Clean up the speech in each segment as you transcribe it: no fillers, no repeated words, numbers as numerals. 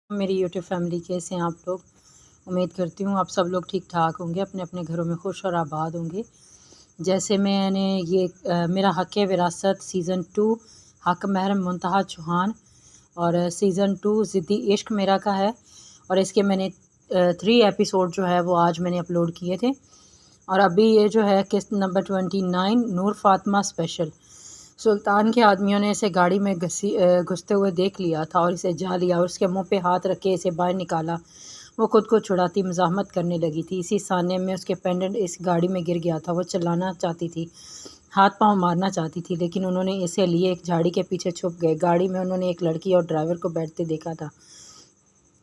मेरी YouTube family कैसे हैं आप लोग। उम्मीद करती हूँ आप सब लोग ठीक ठाक होंगे, अपने अपने घरों में खुश और आबाद होंगे। जैसे मैंने ये मेरा हक़ विरासत सीज़न 2 हक़ महर मुंतहा चौहान और सीज़न 2 ज़िद्दी इश्क मेरा का है, और इसके मैंने 3 एपिसोड जो है वो आज मैंने अपलोड किए थे। और अभी ये जो है किस्त नंबर 29 नूर फातिमा स्पेशल। सुल्तान के आदमियों ने इसे गाड़ी में घुसते हुए देख लिया था और इसे जा लिया और उसके मुंह पे हाथ रख के इसे बाहर निकाला। वो खुद को छुड़ाती मज़ाहमत करने लगी थी। इसी साने में उसके पेंडेंट इस गाड़ी में गिर गया था। वो चिल्लाना चाहती थी, हाथ पांव मारना चाहती थी, लेकिन उन्होंने इसे लिए एक झाड़ी के पीछे छुप गए। गाड़ी में उन्होंने एक लड़की और ड्राइवर को बैठते देखा था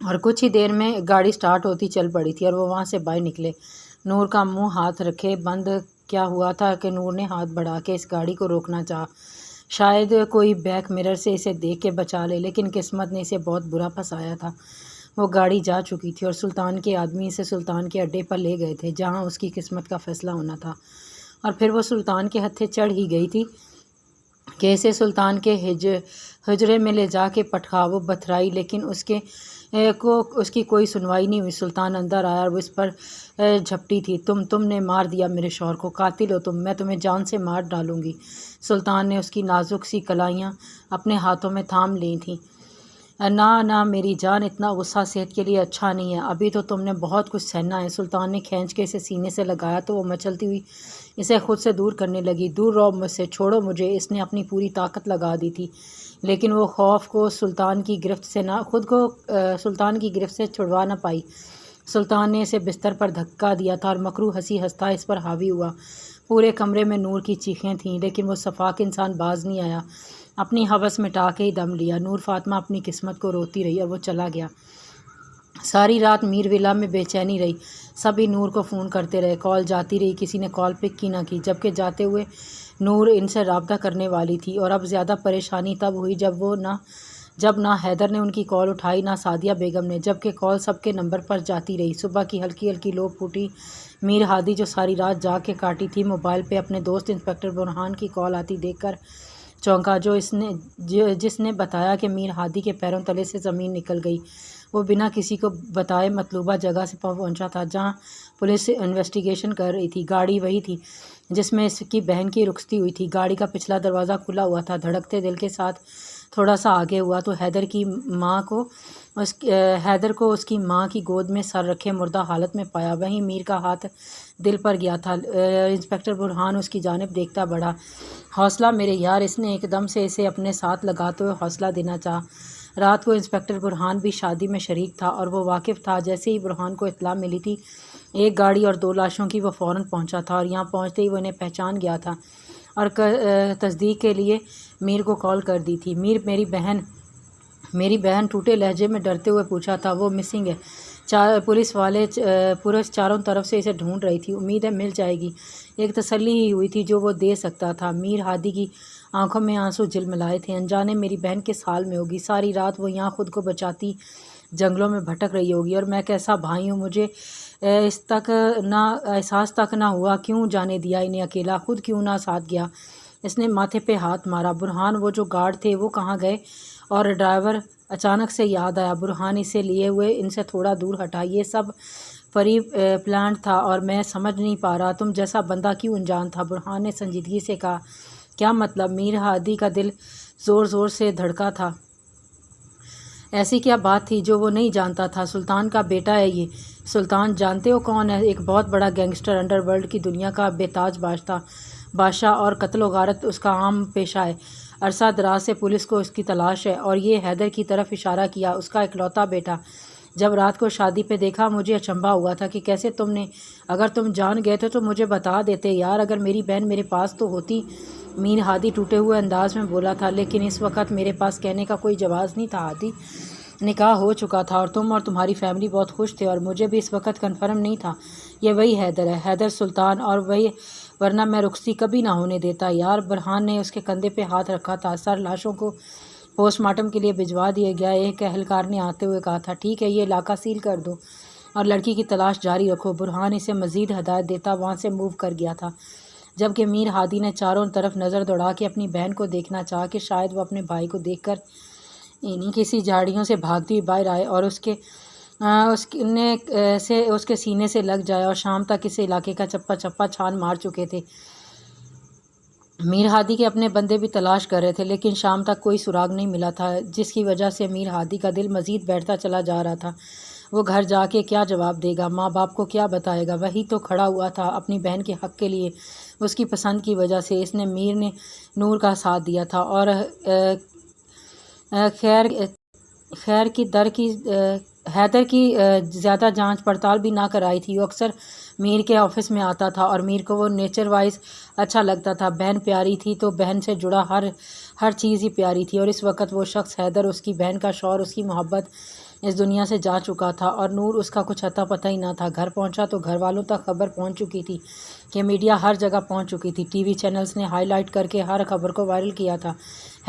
और कुछ ही देर में गाड़ी स्टार्ट होती चल पड़ी थी और वो वहाँ से बाहर निकले। नूर का मुंह हाथ रखे बंद क्या हुआ था कि नूर ने हाथ बढ़ा के इस गाड़ी को रोकना चाहा। शायद कोई बैक मिरर से इसे देख के बचा ले, लेकिन किस्मत ने इसे बहुत बुरा फंसाया था। वो गाड़ी जा चुकी थी और सुल्तान के आदमी इसे सुल्तान के अड्डे पर ले गए थे, जहाँ उसकी किस्मत का फैसला होना था। और फिर वो सुल्तान के हत्थे चढ़ ही गई थी कि इसे सुल्तान के हजरे में ले जा के पटखावो बथराई, लेकिन उसकी कोई सुनवाई नहीं हुई। सुल्तान अंदर आया और वो इस पर झपटी थी। तुमने मार दिया मेरे शौहर को, कातिल हो तुम, मैं तुम्हें जान से मार डालूंगी। सुल्तान ने उसकी नाजुक सी कलाइयाँ अपने हाथों में थाम ली थीं। ना ना मेरी जान, इतना गुस्सा सेहत के लिए अच्छा नहीं है, अभी तो तुमने बहुत कुछ सहना है। सुल्तान ने खींच के इसे सीने से लगाया तो वो मचलती हुई इसे खुद से दूर करने लगी। दूर रहो मुझसे, छोड़ो मुझे। इसने अपनी पूरी ताकत लगा दी थी, लेकिन वो खौफ को सुल्तान की गिरफ्त से सुल्तान की गिरफ्त से छुड़वा ना पाई। सुल्तान ने इसे बिस्तर पर धक्का दिया था और मकरू हंसी हंसता इस पर हावी हुआ। पूरे कमरे में नूर की चीखें थीं, लेकिन वो सफाक इंसान बाज नहीं आया। अपनी हवस मिटा के ही दम लिया। नूर फातिमा अपनी किस्मत को रोती रही और वो चला गया। सारी रात मीर विला में बेचैनी रही। सभी नूर को फ़ोन करते रहे, कॉल जाती रही, किसी ने कॉल पिक की ना की, जबकि जाते हुए नूर इनसे रब्ता करने वाली थी। और अब ज़्यादा परेशानी तब हुई जब ना हैदर ने उनकी कॉल उठाई, ना सादिया बेगम ने, जबकि कॉल सबके नंबर पर जाती रही। सुबह की हल्की हल्की लो फूटी मीर हादी, जो सारी रात जाग के काटी थी, मोबाइल पे अपने दोस्त इंस्पेक्टर बुरहान की कॉल आती देखकर चौंका, जिसने बताया कि मीर हादी के पैरों तले से ज़मीन निकल गई। वो बिना किसी को बताए मतलूबा जगह से पहुंचा था, जहां पुलिस इन्वेस्टिगेशन कर रही थी। गाड़ी वही थी जिसमें इसकी बहन की रुखसती हुई थी। गाड़ी का पिछला दरवाज़ा खुला हुआ था। धड़कते दिल के साथ थोड़ा सा आगे हुआ तो हैदर को उसकी माँ की गोद में सर रखे मुर्दा हालत में पाया। वहीं मीर का हाथ दिल पर गया था। इंस्पेक्टर बुरहान उसकी जानिब देखता बढ़ा। हौसला मेरे यार, इसने एकदम से इसे अपने साथ लगाते हुए हौसला देना चाहा। रात को इंस्पेक्टर बुरहान भी शादी में शरीक था और वो वाकिफ़ था। जैसे ही बुरहान को इत्तला मिली थी एक गाड़ी और 2 लाशों की, वो फ़ौरन पहुंचा था और यहाँ पहुंचते ही वो इन्हें पहचान गया था और तस्दीक के लिए मीर को कॉल कर दी थी। मीर, मेरी बहन टूटे लहजे में डरते हुए पूछा था। वो मिसिंग है। पुलिस चारों तरफ से इसे ढूंढ रही थी। उम्मीद है मिल जाएगी, एक तसल्ली ही हुई थी जो वो दे सकता था। मीर हादी की आंखों में आंसू झिलमिलाए थे। अनजाने मेरी बहन किस हाल में होगी। सारी रात वो यहाँ खुद को बचाती जंगलों में भटक रही होगी, और मैं कैसा भाई हूँ, मुझे एहसास तक ना हुआ। क्यों जाने दिया इन्हें अकेला, खुद क्यों ना साथ गया। इसने माथे पे हाथ मारा। बुरहान, वो जो गार्ड थे वो कहाँ गए? और ड्राइवर? अचानक से याद आया, बुरहान इसे लिए हुए इनसे थोड़ा दूर हटा। ये सब प्री प्लान था और मैं समझ नहीं पा रहा, तुम जैसा बंदा क्यों अनजान था? बुरहान ने संजीदगी से कहा। क्या मतलब? मीर हादी का दिल ज़ोर ज़ोर से धड़का था। ऐसी क्या बात थी जो वो नहीं जानता था? सुल्तान का बेटा है ये। सुल्तान जानते हो कौन है? एक बहुत बड़ा गैंगस्टर, अंडरवर्ल्ड की दुनिया का बेताज बादशाह, और कत्ल व गारत उसका आम पेशा है। अरसा दराज से पुलिस को उसकी तलाश है। और ये हैदर की तरफ इशारा किया, उसका इकलौता बेटा। जब रात को शादी पे देखा मुझे अचंभा हुआ था कि कैसे अगर तुम जान गए थे तो मुझे बता देते यार, अगर मेरी बहन मेरे पास तो होती। मीर हादी टूटे हुए अंदाज में बोला था, लेकिन इस वक्त मेरे पास कहने का कोई जवाब नहीं था। हादी, निकाह हो चुका था और तुम और तुम्हारी फैमिली बहुत खुश थे, और मुझे भी इस वक्त कन्फर्म नहीं था ये वही हैदर है, हैदर सुल्तान, और वही, वरना मैं रुखसी कभी ना होने देता यार। बुरहान ने उसके कंधे पे हाथ रखा था। सर, लाशों को पोस्टमार्टम के लिए भिजवा दिया गया। एक अहलकार ने आते हुए कहा था, ठीक है, ये इलाका सील कर दो और लड़की की तलाश जारी रखो। बुरहान इसे मज़ीद हदायत देता वहाँ से मूव कर गया था, जबकि मीर हादी ने चारों तरफ नज़र दौड़ा के अपनी बहन को देखना चाहा कि शायद वो अपने भाई को देखकर انہیں کسی جھاڑیوں سے بھاگتی ہوئی باہر آئے اور اس کے سینے سے لگ جائے اور شام تک اس علاقے کا چپا چپا چھان مار چکے تھے۔ میر ہادی کے اپنے بندے بھی تلاش کر رہے تھے لیکن شام تک کوئی سراغ نہیں ملا تھا، جس کی وجہ سے میر ہادی کا دل مزید بیٹھتا چلا جا رہا تھا۔ وہ گھر جا کے کیا جواب دے گا، ماں باپ کو کیا بتائے گا؟ وہی تو کھڑا ہوا تھا اپنی بہن کے حق کے لیے، اس کی پسند کی وجہ سے اس نے میر نے نور کا ساتھ دیا تھا اور حیدر کی زیادہ جانچ پڑتال بھی نہ کرائی تھی۔ وہ اکثر میر کے آفس میں آتا تھا اور میر کو وہ نیچر وائز اچھا لگتا تھا۔ بہن پیاری تھی تو بہن سے جڑا ہر چیز ہی پیاری تھی، اور اس وقت وہ شخص حیدر، اس کی بہن کا شوہر، اس کی محبت اس دنیا سے جا چکا تھا اور نور اس کا کچھ اتا پتہ ہی نہ تھا۔ گھر پہنچا تو گھر والوں تک خبر پہنچ چکی تھی کہ میڈیا ہر جگہ پہنچ چکی تھی۔ ٹی وی چینلز نے ہائی لائٹ کر کے ہر خبر کو وائرل کیا تھا۔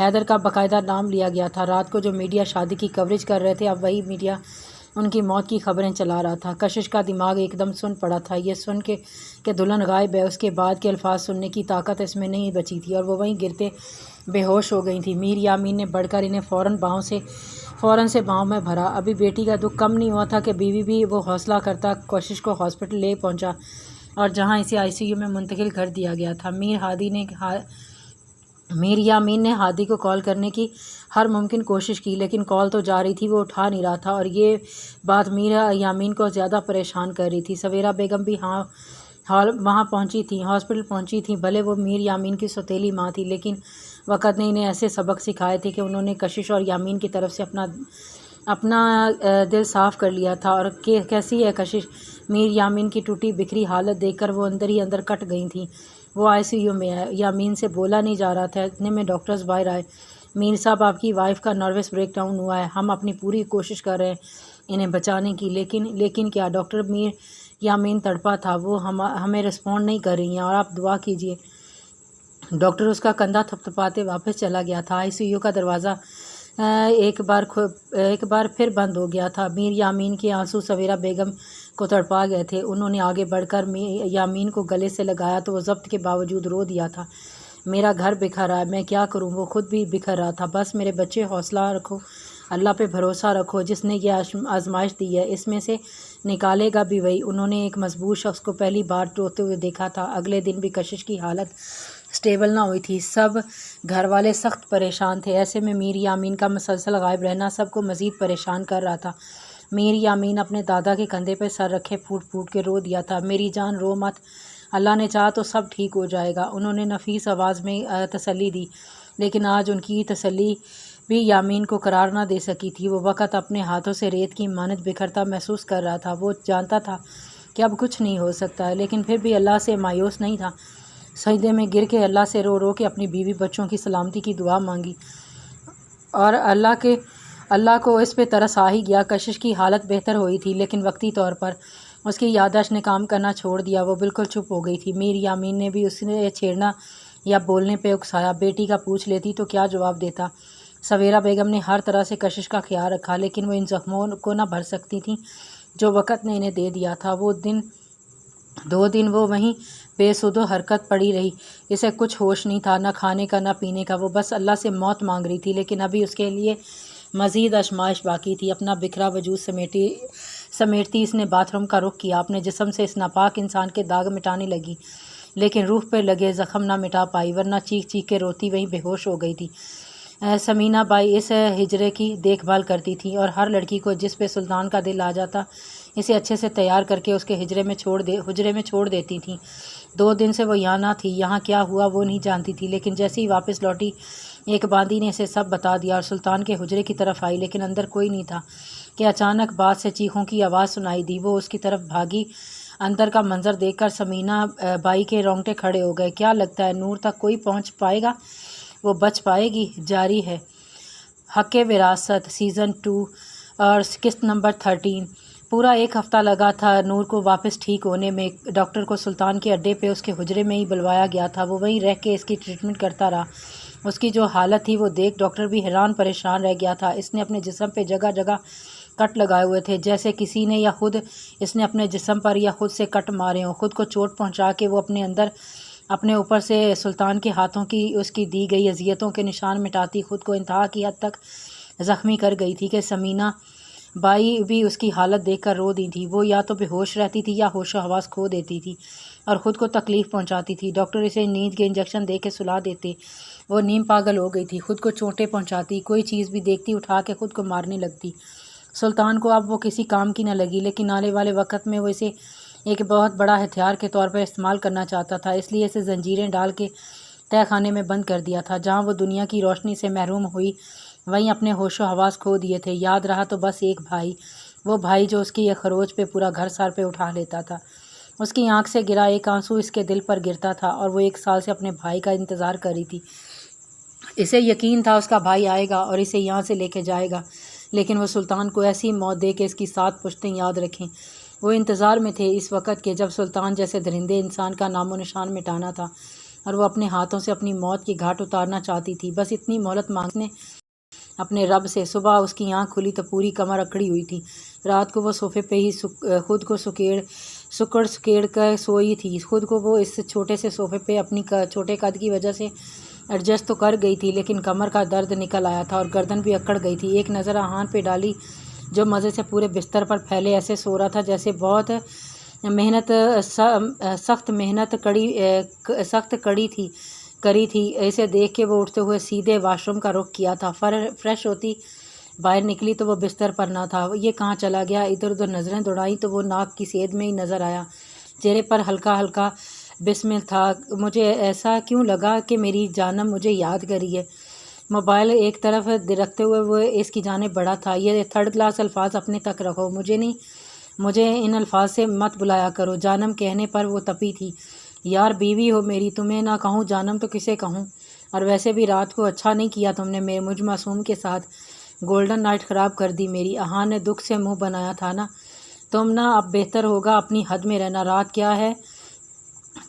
حیدر کا باقاعدہ نام لیا گیا تھا۔ رات کو جو میڈیا شادی کی کوریج کر رہے تھے، اب وہی میڈیا ان کی موت کی خبریں چلا رہا تھا۔ کشش کا دماغ ایک دم سن پڑا تھا۔ یہ سن کے کہ دلہن غائب ہے، اس کے بعد کے الفاظ سننے کی طاقت اس میں نہیں بچی تھی اور وہ وہیں گرتے بے ہوش ہو گئی تھی۔ میر یامین نے بڑھ کر انہیں فوراً سے باہوں میں بھرا۔ ابھی بیٹی کا دکھ کم نہیں ہوا تھا کہ بیوی بھی وہ حوصلہ کرتا کشش کو ہاسپٹل لے پہنچا اور جہاں اسے ICU میں منتقل کر دیا گیا تھا۔ میر یامین نے ہادی کو کال کرنے کی ہر ممکن کوشش کی لیکن کال تو جا رہی تھی، وہ اٹھا نہیں رہا تھا، اور یہ بات میر یامین کو زیادہ پریشان کر رہی تھی۔ سویرا بیگم بھی وہاں پہنچی تھیں، ہاسپٹل پہنچی تھیں۔ بھلے وہ میر یامین کی سوتیلی ماں تھی لیکن وقت نے انہیں ایسے سبق سکھائے تھے کہ انہوں نے کشش اور یامین کی طرف سے اپنا دل صاف کر لیا تھا۔ اور کیسی ہے کشش؟ میر یامین کی ٹوٹی بکھری حالت دیکھ کر وہ اندر ہی اندر کٹ گئی تھیں۔ وہ ICU میں ہے، یامین سے بولا نہیں جا رہا تھا۔ اتنے میں ڈاکٹرز باہر آئے۔ میر صاحب، آپ کی وائف کا نروس بریک ڈاؤن ہوا ہے، ہم اپنی پوری کوشش کر رہے ہیں انہیں بچانے کی، لیکن کیا؟ ڈاکٹر میر یامین تڑپا تھا، وہ ہمیں رسپونڈ نہیں کر رہی ہیں اور آپ دعا کیجیے۔ ڈاکٹر اس کا کندھا تھپتھپاتے واپس چلا گیا تھا۔ ICU کا دروازہ ایک بار پھر بند ہو گیا تھا۔ میر یامین کے آنسو سویرا بیگم کو تڑپا گئے تھے۔ انہوں نے آگے بڑھ کر یامین کو گلے سے لگایا تو وہ ضبط کے باوجود رو دیا تھا۔ میرا گھر بکھر رہا ہے، میں کیا کروں؟ وہ خود بھی بکھر رہا تھا۔ بس میرے بچے، حوصلہ رکھو، اللہ پہ بھروسہ رکھو، جس نے یہ آزمائش دی ہے اس میں سے نکالے گا بھی وہی۔ انہوں نے ایک مضبوط شخص کو پہلی بار روتے ہوئے دیکھا تھا۔ اگلے دن بھی کشش کی حالت سٹیبل نہ ہوئی تھی۔ سب گھر والے سخت پریشان تھے۔ ایسے میں میر یامین کا مسلسل غائب رہنا سب کو مزید پریشان کر رہا تھا۔ میر یامین اپنے دادا کے کندھے پہ سر رکھے پھوٹ پھوٹ کے رو دیا تھا۔ میری جان، رو مت، اللہ نے چاہا تو سب ٹھیک ہو جائے گا۔ انہوں نے نفیس آواز میں تسلی دی لیکن آج ان کی تسلی بھی یامین کو قرار نہ دے سکی تھی۔ وہ وقت اپنے ہاتھوں سے ریت کی مانند بکھرتا محسوس کر رہا تھا۔ وہ جانتا تھا کہ اب کچھ نہیں ہو سکتا ہے لیکن پھر بھی اللہ سے مایوس نہیں تھا۔ سجدے میں گر کے اللہ سے رو رو کے اپنی بیوی بچوں کی سلامتی کی دعا مانگی اور اللہ کو اس پہ ترس آ ہی گیا۔ کشش کی حالت بہتر ہوئی تھی لیکن وقتی طور پر اس کی یادداشت نے کام کرنا چھوڑ دیا۔ وہ بالکل چپ ہو گئی تھی۔ میر یامین نے بھی اسے چھیڑنا یا بولنے پہ اکسایا۔ بیٹی کا پوچھ لیتی تو کیا جواب دیتا؟ سویرا بیگم نے ہر طرح سے کشش کا خیال رکھا لیکن وہ ان زخموں کو نہ بھر سکتی تھیں جو وقت نے انہیں دے دیا تھا۔ 2 دن وہ وہیں بے سود و حرکت پڑی رہی۔ اسے کچھ ہوش نہیں تھا، نہ کھانے کا نہ پینے کا۔ وہ بس اللہ سے موت مانگ رہی تھی لیکن ابھی اس کے لیے مزید آزمائش باقی تھی۔ اپنا بکھرا وجود سمیٹتی اس نے باتھ روم کا رخ کیا۔ اپنے جسم سے اس ناپاک انسان کے داغ مٹانے لگی لیکن روح پہ لگے زخم نہ مٹا پائی، ورنہ چیخ چیخ کے روتی وہیں بے ہوش ہو گئی تھی۔ سمینہ بائی اس ہجرے کی دیکھ بھال کرتی تھیں اور ہر لڑکی کو جس پہ سلطان کا دل آ جاتا اسے اچھے سے تیار کر کے اس کے حجرے میں چھوڑ دیتی تھیں۔ 2 دن سے وہ یہاں نہ تھی۔ یہاں کیا ہوا وہ نہیں جانتی تھی لیکن جیسے ہی واپس لوٹی ایک باندی نے اسے سب بتا دیا اور سلطان کے حجرے کی طرف آئی لیکن اندر کوئی نہیں تھا کہ اچانک بعد سے چیخوں کی آواز سنائی دی۔ وہ اس کی طرف بھاگی۔ اندر کا منظر دیکھ کر سمینہ بائی کے رونگٹے کھڑے ہو گئے۔ کیا لگتا ہے نور تک کوئی پہنچ پائے گا؟ وہ بچ پائے گی؟ جاری ہے حق وراثت سیزن 2 اور قسط نمبر 13۔ پورا 1 ہفتہ لگا تھا نور کو واپس ٹھیک ہونے میں۔ ڈاکٹر کو سلطان کے اڈے پہ اس کے حجرے میں ہی بلوایا گیا تھا۔ وہ وہیں رہ کے اس کی ٹریٹمنٹ کرتا رہا۔ اس کی جو حالت تھی وہ دیکھ ڈاکٹر بھی حیران پریشان رہ گیا تھا۔ اس نے اپنے جسم پہ جگہ جگہ کٹ لگائے ہوئے تھے جیسے کسی نے یا خود اس نے اپنے جسم پر یا خود سے کٹ مارے ہوں۔ خود کو چوٹ پہنچا کے وہ اپنے اوپر سے سلطان کے ہاتھوں کی اس کی دی گئی اذیتوں کے نشان مٹاتی خود کو انتہا کی حد تک ज़ख्मी कर गई थी कि समीना बाई भी उसकी हालत देखकर रो दी थी। वो या तो बेहोश रहती थी या होशो हवास खो देती थी और ख़ुद को तकलीफ़ पहुंचाती थी। डॉक्टर इसे नींद के इंजेक्शन दे के सुला देते। वो नीम पागल हो गई थी, ख़ुद को चोटें पहुंचाती, कोई चीज़ भी देखती उठा के ख़ुद को मारने लगती। सुल्तान को अब वो किसी काम की न लगी, लेकिन आने वाले वक्त में वो इसे एक बहुत बड़ा हथियार के तौर पर इस्तेमाल करना चाहता था। इसलिए इसे जंजीरें डाल के तह खाने में बंद कर दिया था, जहाँ वो दुनिया की रोशनी से महरूम हुई वहीं अपने होशो हवास खो दिए थे। याद रहा तो बस एक भाई, वो भाई जो उसकी एक खरोच पे पूरा घर सर पे उठा लेता था। उसकी आंख से गिरा एक आंसू इसके दिल पर गिरता था और वो 1 साल से अपने भाई का इंतज़ार कर रही थी। इसे यकीन था उसका भाई आएगा और इसे यहाँ से लेके जाएगा, लेकिन वो सुल्तान को ऐसी मौत दे के इसकी 7 पुश्तें याद रखें। वो इंतज़ार में थे इस वक्त के जब सुल्तान जैसे दरिंदे इंसान का नामो निशान मिटाना था और वो अपने हाथों से अपनी मौत की घाट उतारना चाहती थी। बस इतनी मोहलत मांगने अपने रब से। सुबह उसकी आँख खुली तो पूरी कमर अकड़ी हुई थी। रात को वो सोफ़े पे ही खुद को सुकेड़ कर सोई थी। खुद को वो इस छोटे से सोफ़े पे अपनी छोटे कद की वजह से एडजस्ट तो कर गई थी, लेकिन कमर का दर्द निकल आया था और गर्दन भी अकड़ गई थी। एक नज़र आहान पे डाली जो मज़े से पूरे बिस्तर पर फैले ऐसे सो रहा था जैसे बहुत सख्त करी थी। इसे देख के वो उठते हुए सीधे वाशरूम का रुख किया था। फ्रेश होती बाहर निकली तो वो बिस्तर पर ना था। ये कहाँ चला गया? इधर उधर नज़रें दौड़ाई तो वो नाक की सेध में ही नज़र आया। चेहरे पर हल्का हल्का बिस्मिल था। मुझे ऐसा क्यों लगा कि मेरी जानम मुझे याद करी है। मोबाइल एक तरफ रखते हुए वो इसकी जानिब बढ़ा था। ये 3rd क्लास अल्फाज अपने तक रखो, मुझे इन अल्फाज से मत बुलाया करो। जानम कहने पर वो तपी थी। यार बीवी हो मेरी, तुम्हें ना कहूँ जानम तो किसे कहूँ? और वैसे भी रात को अच्छा नहीं किया तुमने मेरे मुझ मासूम के साथ। गोल्डन नाइट ख़राब कर दी मेरी। आहान ने दुख से मुंह बनाया था ना। तुम ना अब बेहतर होगा अपनी हद में रहना। रात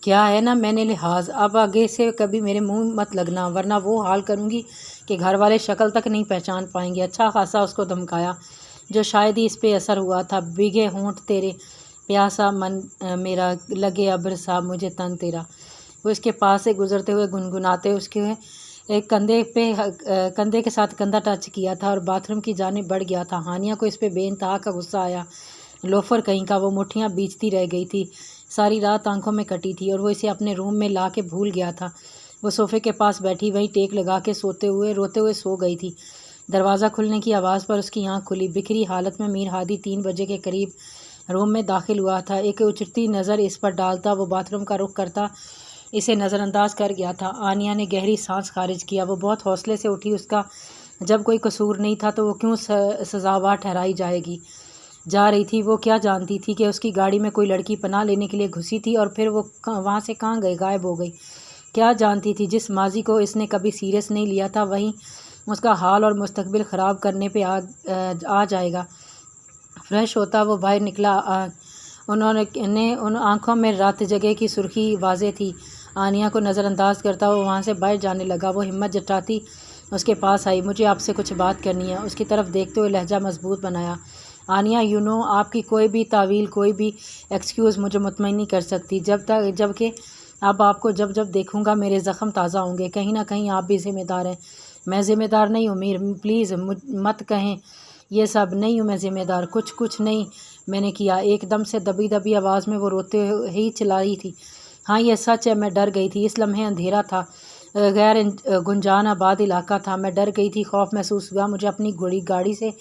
क्या है ना, मैंने लिहाज। अब आगे से कभी मेरे मुंह मत लगना, वरना वो हाल करूँगी कि घर वाले शक्ल तक नहीं पहचान पाएंगे। अच्छा खासा उसको धमकाया, जो शायद ही इस पे असर हुआ था। भीगे होंठ तेरे, प्यासा मन मेरा, लगे अब्र सा मुझे तन तेरा। वो इसके पास से गुजरते हुए गुनगुनाते उसके एक कंधे के साथ कंधा टच किया था और बाथरूम की जानिब बढ़ गया था। हानिया को इस पे बेइंतहा का गुस्सा आया। लोफर कहीं का, वो मुट्ठियाँ बीचती रह गई थी। सारी रात आंखों में कटी थी और वो इसे अपने रूम में ला के भूल गया था। वो सोफ़े के पास बैठी वहीं टेक लगा के रोते हुए सो गई थी। दरवाज़ा खुलने की आवाज़ पर उसकी आंख खुली। बिखरी हालत में मीर हादी 3 बजे के करीब रूम में दाखिल हुआ था। एक उचटती नज़र इस पर डालता वो बाथरूम का रुख करता इसे नज़रअंदाज कर गया था। आनिया ने गहरी सांस खारिज किया। वो बहुत हौसले से उठी। उसका जब कोई कसूर नहीं था तो वो क्यों सज़ावार ठहराई जा रही थी? वो क्या जानती थी कि उसकी गाड़ी में कोई लड़की पनाह लेने के लिए घुसी थी और फिर वो वहाँ से कहाँ गायब हो गई? क्या जानती थी जिस माजी को इसने कभी सीरियस नहीं लिया था वहीं उसका हाल और मुस्तकबिल ख़राब करने पे आ जाएगा। फ्रेश होता वो बाहर निकला। उन आँखों में रात जगह की सुर्खी वाज़े थी। आनिया को नज़रअंदाज करता वो वहाँ से बाहर जाने लगा। वो हिम्मत जुटाती उसके पास आई। मुझे आपसे कुछ बात करनी है। उसकी तरफ देखते हुए लहजा मजबूत बनाया। आनिया यू नो, आपकी कोई भी तावील, कोई भी एक्सक्यूज़ मुझे मुतमईन नहीं कर सकती। जबकि अब आपको जब देखूँगा मेरे ज़ख्म ताज़ा होंगे। कहीं ना कहीं आप भी ज़िम्मेदार हैं। मैं ज़िम्मेदार नहीं हूँ मीर, प्लीज़ मत कहें ये सब। नहीं हूँ मैं ज़िम्मेदार, कुछ नहीं मैंने किया। एकदम से दबी आवाज़ में वो रोते ही चिल्लाई थी। हाँ ये सच है, मैं डर गई थी। इस लम्हे अंधेरा था, गैर गुंजान आबाद इलाका था। मैं डर गई थी, खौफ महसूस हुआ मुझे अपनी गाड़ी से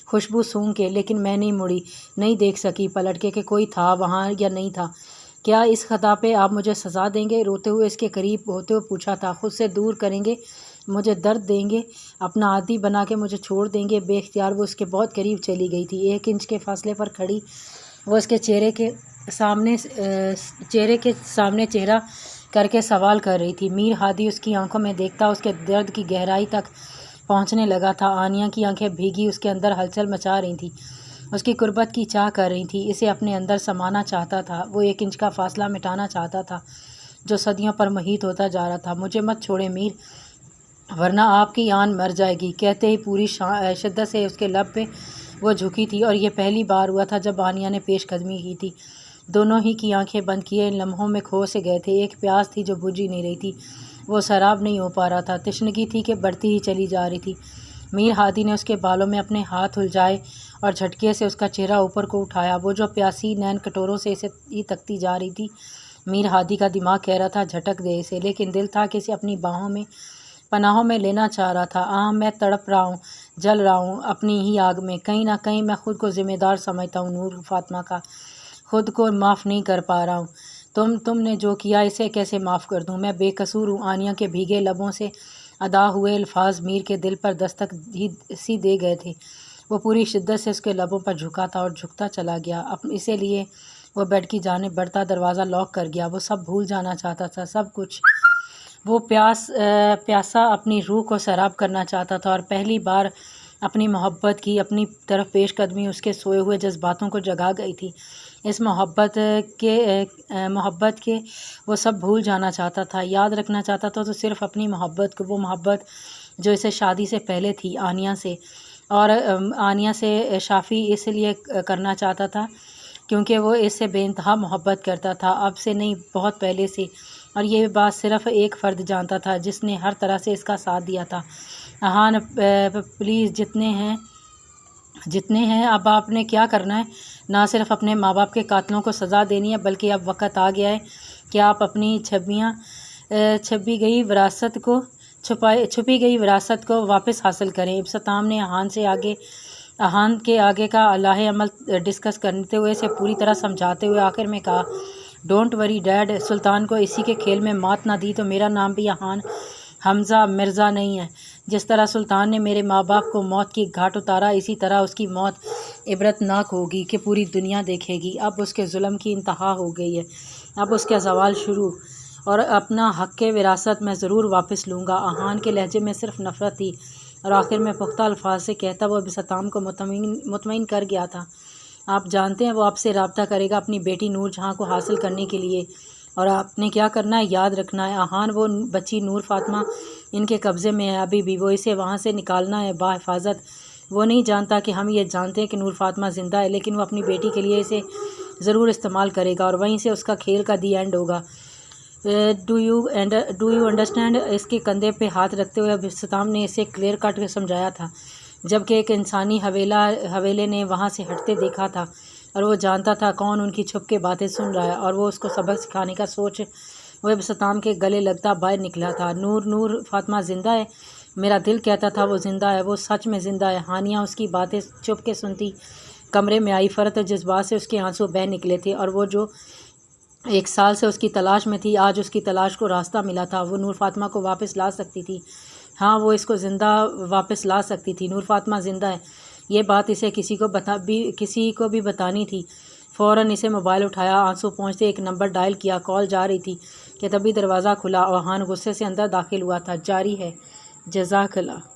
खुशबू सूंघ के, लेकिन मैं नहीं मुड़ी, नहीं देख सकी पलट के कि कोई था वहाँ या नहीं था। क्या इस खता पे आप मुझे सज़ा देंगे? रोते हुए इसके करीब होते हुए पूछा था। खुद से दूर करेंगे, मुझे दर्द देंगे, अपना आदी बना के मुझे छोड़ देंगे? बेख्तियार वो उसके बहुत करीब चली गई थी। 1 इंच के फासले पर खड़ी वो उसके चेहरे के सामने चेहरा करके सवाल कर रही थी। मीर हादी उसकी आंखों में देखता उसके दर्द की गहराई तक पहुंचने लगा था। आनिया की आंखें भीगी उसके अंदर हलचल मचा रही थी, उसकी कुर्बत की चाह कर रही थी। इसे अपने अंदर समाना चाहता था। वो 1 इंच का फासला मिटाना चाहता था जो सदियों पर मुहीत होता जा रहा था। मुझे मत छोड़े मीर, वरना आपकी आन मर जाएगी। कहते ही पूरी शिद्दत से उसके लब पे वो झुकी थी। और ये पहली बार हुआ था जब आनिया ने पेशकदमी की थी। दोनों ही की आंखें बंद किए इन लम्हों में खो से गए थे। एक प्यास थी जो बुझी नहीं रही थी, वो सराब नहीं हो पा रहा था। तशनगी थी कि बढ़ती ही चली जा रही थी। میر ہادی نے اس کے بالوں میں اپنے ہاتھ الجھائے اور جھٹکے سے اس کا چہرہ اوپر کو اٹھایا۔ وہ جو پیاسی نین کٹوروں سے اسے ہی تکتی جا رہی تھی۔ میر ہادی کا دماغ کہہ رہا تھا جھٹک دے اسے، لیکن دل تھا کہ اسے اپنی باہوں میں پناہوں میں لینا چاہ رہا تھا۔ میں تڑپ رہا ہوں، جل رہا ہوں اپنی ہی آگ میں۔ کہیں نہ کہیں میں خود کو ذمہ دار سمجھتا ہوں نور فاطمہ کا، خود کو معاف نہیں کر پا رہا ہوں۔ تم نے جو کیا اسے کیسے معاف کر دوں؟ میں بے قصور ہوں۔ آنیا کے بھیگے لبوں سے ادا ہوئے الفاظ میر کے دل پر دستک سی دے گئے تھے۔ وہ پوری شدت سے اس کے لبوں پر جھکا تھا اور جھکتا چلا گیا۔ اسی لیے وہ بیڈ کی جانب بڑھتا دروازہ لاک کر گیا۔ وہ سب بھول جانا چاہتا تھا، سب کچھ۔ وہ پیاسا اپنی روح کو سیراب کرنا چاہتا تھا اور پہلی بار اپنی محبت کی اپنی طرف پیش قدمی اس کے سوئے ہوئے جذباتوں کو جگا گئی تھی۔ اس محبت کے وہ سب بھول جانا چاہتا تھا، یاد رکھنا چاہتا تھا تو صرف اپنی محبت کو، وہ محبت جو اسے شادی سے پہلے تھی آنیا سے۔ اور آنیا سے شافی اس لیے کرنا چاہتا تھا کیونکہ وہ اس سے بے انتہا محبت کرتا تھا، اب سے نہیں بہت پہلے سے۔ اور یہ بات صرف ایک فرد جانتا تھا جس نے ہر طرح سے اس کا ساتھ دیا تھا۔ احان پلیز جتنے ہیں اب آپ نے کیا کرنا ہے؟ نہ صرف اپنے ماں باپ کے قاتلوں کو سزا دینی ہے بلکہ اب وقت آ گیا ہے کہ آپ اپنی چھپی گئی وراثت کو واپس حاصل کریں۔ ابتسام نے احان کے آگے کا لاہ عمل ڈسکس کرتے ہوئے اسے پوری طرح سمجھاتے ہوئے آخر میں کہا، ڈونٹ وری ڈیڈ، سلطان کو اسی کے کھیل میں مات نہ دی تو میرا نام بھی احان حمزہ مرزا نہیں ہے۔ جس طرح سلطان نے میرے ماں باپ کو موت کی گھاٹ اتارا، اسی طرح اس کی موت عبرتناک ہوگی کہ پوری دنیا دیکھے گی۔ اب اس کے ظلم کی انتہا ہو گئی ہے، اب اس کا زوال شروع، اور اپنا حق وراثت میں ضرور واپس لوں گا۔ احان کے لہجے میں صرف نفرت تھی اور آخر میں پختہ الفاظ سے کہتا وہ ابتسام کو مطمئن کر گیا تھا۔ آپ جانتے ہیں وہ آپ سے رابطہ کرے گا اپنی بیٹی نور جہاں کو حاصل کرنے کے لیے، اور آپ نے کیا کرنا ہے یاد رکھنا ہے۔ احان، وہ بچی نور فاطمہ ان کے قبضے میں ہے ابھی بھی، وہ اسے وہاں سے نکالنا ہے بحفاظت۔ وہ نہیں جانتا کہ ہم یہ جانتے ہیں کہ نور فاطمہ زندہ ہے، لیکن وہ اپنی بیٹی کے لیے اسے ضرور استعمال کرے گا اور وہیں سے اس کا کھیل کا دی اینڈ ہوگا۔ Do you understand? اس کے کندھے پہ ہاتھ رکھتے ہوئے ابتسام نے اسے کلیئر کٹ سمجھایا تھا، جبکہ ایک انسانی حویلے نے وہاں سے ہٹتے دیکھا تھا اور وہ جانتا تھا کون ان کی چھپ کے باتیں سن رہا ہے اور وہ اس کو سبق سکھانے کا سوچ وہ ابتسام کے گلے لگتا باہر نکلا تھا۔ نور فاطمہ زندہ ہے؟ میرا دل کہتا تھا وہ زندہ ہے، وہ سچ میں زندہ ہے۔ ہانیہ اس کی باتیں چھپ کے سنتی کمرے میں آئی، فرط جذبات سے اس کے آنسو بہہ نکلے تھے، اور وہ جو 1 سال سے اس کی تلاش میں تھی آج اس کی تلاش کو راستہ ملا تھا۔ وہ نور فاطمہ کو واپس لا سکتی تھی، ہاں وہ اس کو زندہ واپس لا سکتی تھی۔ نور فاطمہ زندہ ہے، یہ بات اسے کسی کو بھی بتانی تھی۔ فوراً اسے موبائل اٹھایا، آنسو پہنچتے ایک نمبر ڈائل کیا، کال جا رہی تھی کہ تبھی دروازہ کھلا اور احان غصے سے اندر داخل ہوا تھا۔ جاری ہے، جزاک اللہ۔